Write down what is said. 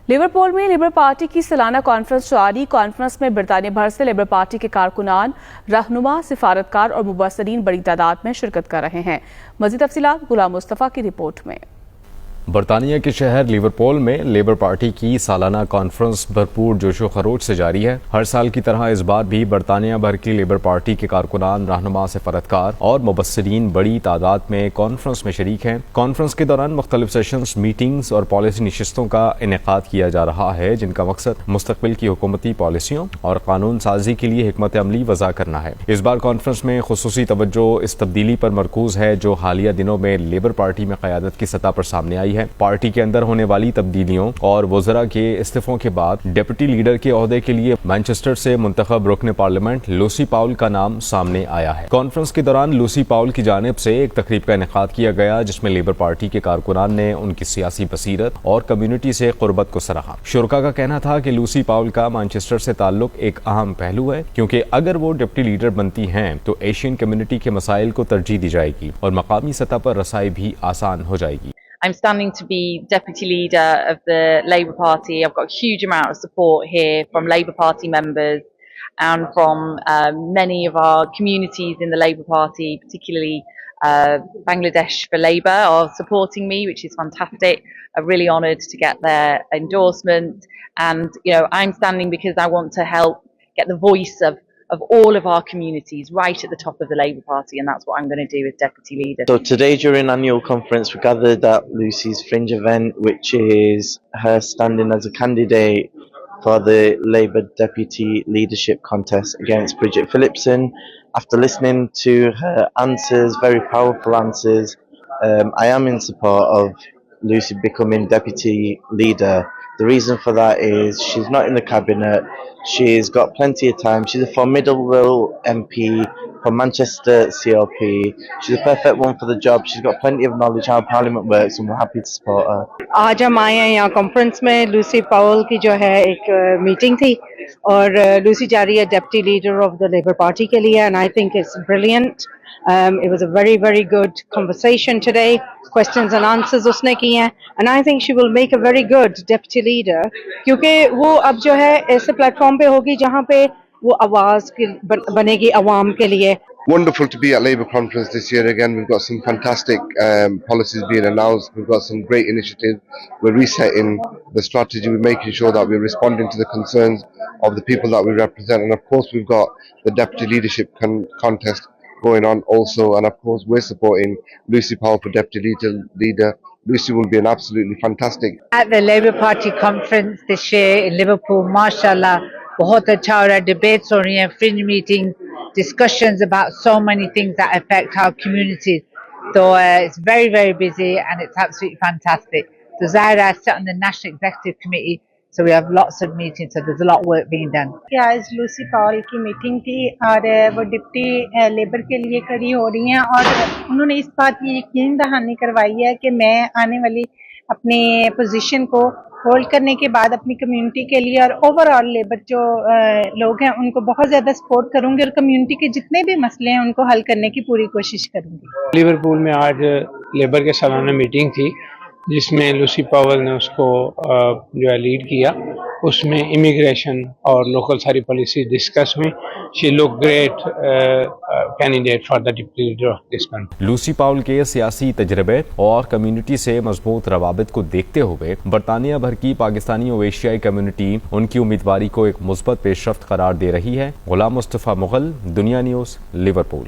Liverpool में labour party की सालाना कॉन्फ्रेंस जारी। कॉन्फ्रेंस में बरतानिया भर से लेबर पार्टी के कारकुनान, रहनुमा, सिफारतकार और मुबसरीन बड़ी तादाद में शिरकत कर रहे हैं। मज़ीद तफसीलात गुलाम मुस्तफ़ा की रिपोर्ट में। बरतानिया के शहर लिवरपूल में लेबर पार्टी की सालाना कॉन्फ्रेंस भरपूर जोशो खरोश से जारी है। हर साल की तरह इस बार भी बरतानिया भर की लेबर पार्टी के कारकुनान, रहनुमा, सिफारतकार और मुबसरीन बड़ी तादाद में कॉन्फ्रेंस में शरीक हैं। कॉन्फ्रेंस के दौरान मुख्तलिफ सेशंस, मीटिंग्स और पॉलिसी नशिस्तों का इनेकाद किया जा रहा है, जिनका मकसद मुस्तकबिल की हुकूमती पॉलिसियों और कानून साजी के लिए हिकमत अमली वज़ा करना है। इस बार कॉन्फ्रेंस में खुसूसी तवज्जो इस तब्दीली पर मरकूज है जो हालिया दिनों में लेबर पार्टी में क़यादत की सतह पर सामने आई है। पार्टी के अंदर होने वाली तब्दीलियों और वज़रा के इस्तीफों के बाद डिप्टी लीडर के ओहदे के लिए मैनचेस्टर से मुंतखब रुकन पार्लियामेंट लूसी पाउल का नाम सामने आया है। कॉन्फ्रेंस के दौरान लूसी पाउल की जानिब से एक तकरीब का इनेकाद किया गया, जिसमें लेबर पार्टी के कारकुनान ने उनकी सियासी बसीरत और कम्युनिटी से कुर्बत को सराहा। शुरका का कहना था कि लूसी पाउल का मैनचेस्टर से ताल्लुक एक अहम पहलू है, क्योंकि अगर वो डिप्टी लीडर बनती हैं तो एशियन कम्युनिटी के मसाइल को तरजीह दी जाएगी और मकामी सतह पर रसाई भी आसान हो जाएगी। I'm standing to be Deputy Leader of the Labour Party. I've got a huge amount of support here from Labour Party members and from many of our communities in the Labour Party, particularly Bangladesh for Labour, are supporting me, which is fantastic. I'm really honoured to get their endorsement, and I'm standing because I want to help get the voice of all of our communities right at the top of the Labour Party, and that's what I'm going to do as Deputy Leader. So today during annual conference we gathered at Lucy's Fringe event, which is her standing as a candidate for the Labour Deputy Leadership contest against Bridget Phillipson. After listening to her answers, very powerful answers, I am in support of Lucy becoming Deputy Leader. The reason for that is she's not in the cabinet, she's got plenty of time, she's a formidable MP from Manchester CLP, she's a perfect one for the job, she's got plenty of knowledge how Parliament works, and we're happy to support her. आज हम आए हैं यहाँ conference में। Lucy पाउल की जो है एक मीटिंग थी और लूसी जा रही है deputy leader of the labour party के लिए, and I think it's brilliant. It was a very very good conversation today. Questions and answers उसने की हैं, and I think she will make a very good deputy leader, क्योंकि वो अब जो है ऐसे प्लेटफॉर्म पे होगी जहाँ पे वो आवाज़ बनेगी अवाम के लिए. Wonderful to be at Labour Conference this year again. We've got some fantastic policies being announced. We've got some great initiatives. We're resetting the strategy. We're making sure that we're responding to the concerns of the people that we represent. And of course, we've got the Deputy Leadership contest going on also. And of course, we're supporting Lucy Powell for Deputy Leader. Lucy will be an absolutely fantastic. At the Labour Party conference this year in Liverpool, mashallah, बहुत अच्छा हो रहा है. Debates हो रही हैं, fringe meetings, discussions about so many things that affect our communities. So it's very, very busy and it's absolutely fantastic. So Zahra sat on the National Executive Committee, so we have lots of meetings, so there's a lot of work being done. आज Lucy पाउल की meeting थी और वो deputy labour के लिए खड़ी हो रही हैं और उन्होंने इस बात की यकीन दहानी करवाई है कि मैं आने वाली अपनी पोजीशन को होल्ड करने के बाद अपनी कम्युनिटी के लिए और ओवरऑल लेबर जो लोग हैं उनको बहुत ज़्यादा सपोर्ट करूंगी और कम्युनिटी के जितने भी मसले हैं उनको हल करने की पूरी कोशिश करूंगी. लिवरपूल में आज लेबर के सालाना मीटिंग थी, जिसमें लूसी पावल ने उसको जो है लीड किया. उसमें इमिग्रेशन और लोकल सारी पॉलिसी डिस्कस हुई. She look great candidate for the deputy leader of this country. Lucy Powell के सियासी तजर्बे और कम्युनिटी से मजबूत रवाबित को देखते हुए बरतानिया भर की पाकिस्तानी और एशियाई कम्युनिटी उनकी उम्मीदवारी को एक मुस्बत पेशरफ्त करार दे रही है. गुलाम मुस्तफ़ा मुग़ल, दुनिया न्यूज़, लिवरपूल.